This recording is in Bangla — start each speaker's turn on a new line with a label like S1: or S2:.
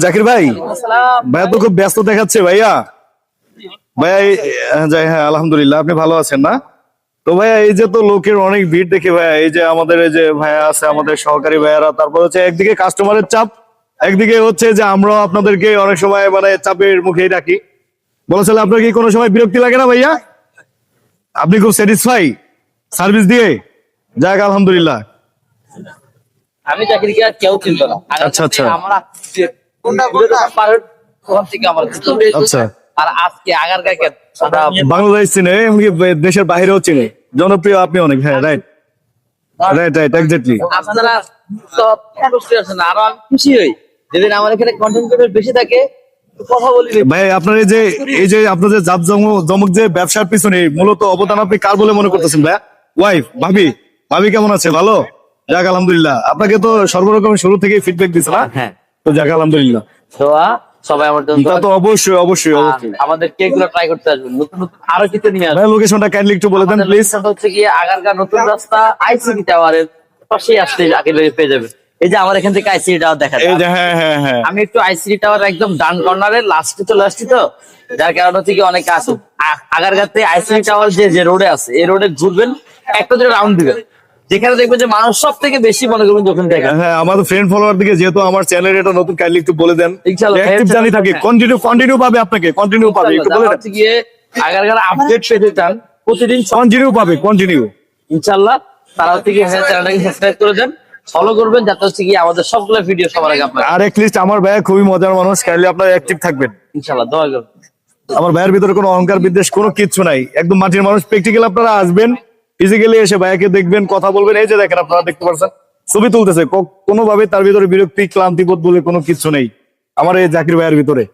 S1: জাকির ভাই, ভাইয়া তো খুব ব্যস্ত দেখাচ্ছে ভাইয়া। ভাইয়া যাই, হ্যাঁ আলহামদুলিল্লাহ, আপনি ভালো আছেন না? তো ভাইয়া এই যে তো লোকের অনেক ভিড় দেখে ভাইয়া, এই যে আমাদের এই যে ভাইয়া আছে, আমাদের সহকারী ভাইয়ারা, তারপর হচ্ছে একদিকে কাস্টমারের চাপ, একদিকে হচ্ছে যে আমরাও আপনাদেরকে অনেক সময় মানে চাপের মুখেই রাখি। বলেছিল, আপনার কি কোনো সময় বিরক্তি লাগে না ভাইয়া? আপনি খুব স্যাটিসফাই সার্ভিস দিয়ে? যাক আলহামদুলিল্লাহ।
S2: আমি চাকরিকে আর কেউ চিনতো না।
S1: আচ্ছা আচ্ছা
S2: আমার থেকে আমার
S1: আচ্ছা।
S2: আর আজকে আগারগাঁকে
S1: বাংলাদেশ চিনে, এমনকি দেশের বাইরেও চিনে, জনপ্রিয় আপনি অনেক। হ্যাঁ রাইট রাইট রাইট, এক্স্যাক্টলি।
S2: আপনারা সব খুশি আছেন, আরো আমি খুশি হই যেদিন আমার এখানে কন্টেন্ট ক্রিয়েটর বেশি থাকে, কথা বলি।
S1: ভাই আপনার এই যে আপনাদের জমক যে ব্যবসার পিছনে মূলত অবদান আপনি কার বলে মনে করতেছেন ভাইয়া? ওয়াইফ, ভাবি? ভাবি কেমন আছে? ভালো? যাক আলহামদুলিল্লাহ। আপনাকে তো সর্বরকম শুরু থেকেই ফিডব্যাক দিচ্ছে না?
S2: হ্যাঁ,
S1: তো যাক আলহামদুলিল্লাহ।
S2: দোয়া সবাই আমার জন্য।
S1: তা তো অবশ্যই অবশ্যই অবশ্যই।
S2: আমাদের কেক গুলো ট্রাই করতে আসবেন, নতুন নতুন আরো কিছু নিয়ে আসবেন।
S1: ভাই লোকেশনটা কাইন্ডলি একটু বলে দেন প্লিজ।
S2: হচ্ছে গিয়ে আগারগাঁ নতুন রাস্তা আইসিডি টাওয়ারের পাশেই আসতে আগে পেয়ে যাবেন। এই যে আমার এখান থেকে আইসিডি টাওয়ার দেখা যায়।
S1: এই যে হ্যাঁ হ্যাঁ হ্যাঁ,
S2: আমি একটু আইসিডি টাওয়ার একদম ডান কর্নারের লাস্টে চলে আসছি, তো যার কারণে হচ্ছে কি অনেকে আসুক। আগারগাঁতে আইসিডি টাওয়ার যে রোডে আছে, এই রোডে ঘুরবেন, একটা দুটো রাউন্ড দিবেন, যেখানে দেখবেন যে মানুষ সব থেকে বেশি মনে করবেন যখন দেখেন।
S1: হ্যাঁ আমাদের ফ্রেন্ড ফলোয়ার দিকে, যেহেতু আমার চ্যানেল এটা নতুন, কাইন্ডলি একটু বলে দেন।
S2: ইনশাআল্লাহ
S1: অ্যাক্টিভ জানি থাকে, কন্টিনিউ পাবে, আপনাকে কন্টিনিউ পাবে, একটু বলে দেন।
S2: হচ্ছে গিয়ে আগারগাঁর আপডেট পেতে চান প্রতিদিন,
S1: কন্টিনিউ পাবে, কন্টিনিউ
S2: ইনশাআল্লাহ। তারা হচ্ছে গিয়ে চ্যানেলটাকে সাবস্ক্রাইব করে দেন, ফলো করবেন, যাতে হচ্ছে গিয়ে আমাদের সবগুলো ভিডিও সবার আগে আপনার।
S1: আর লিস্ট আমার ভাইয়া খুবই মজার মানুষ, কাইন্ডলি আপনারা অ্যাক্টিভ থাকবেন
S2: ইনশাআল্লাহ, দোয়া করবেন।
S1: আমার ভাইয়ের ভিতরে কোনো অহংকার বিদ্বেষ কোনো কিচ্ছু নাই, একদম মাটির মানুষ। প্র্যাকটিক্যাল আপনারা আসবেন, ফিজিক্যালি এসে ভাইয়াকে দেখবেন, কথা বলবেন। এই যে দেখেন, আপনারা দেখতে পাচ্ছেন ছবি তুলতেছে, কোনোভাবে তার ভিতরে বিরক্তি ক্লান্তিবোধ বলে কোনো কিছু নেই আমার এই জাকির ভাইয়ের ভিতরে।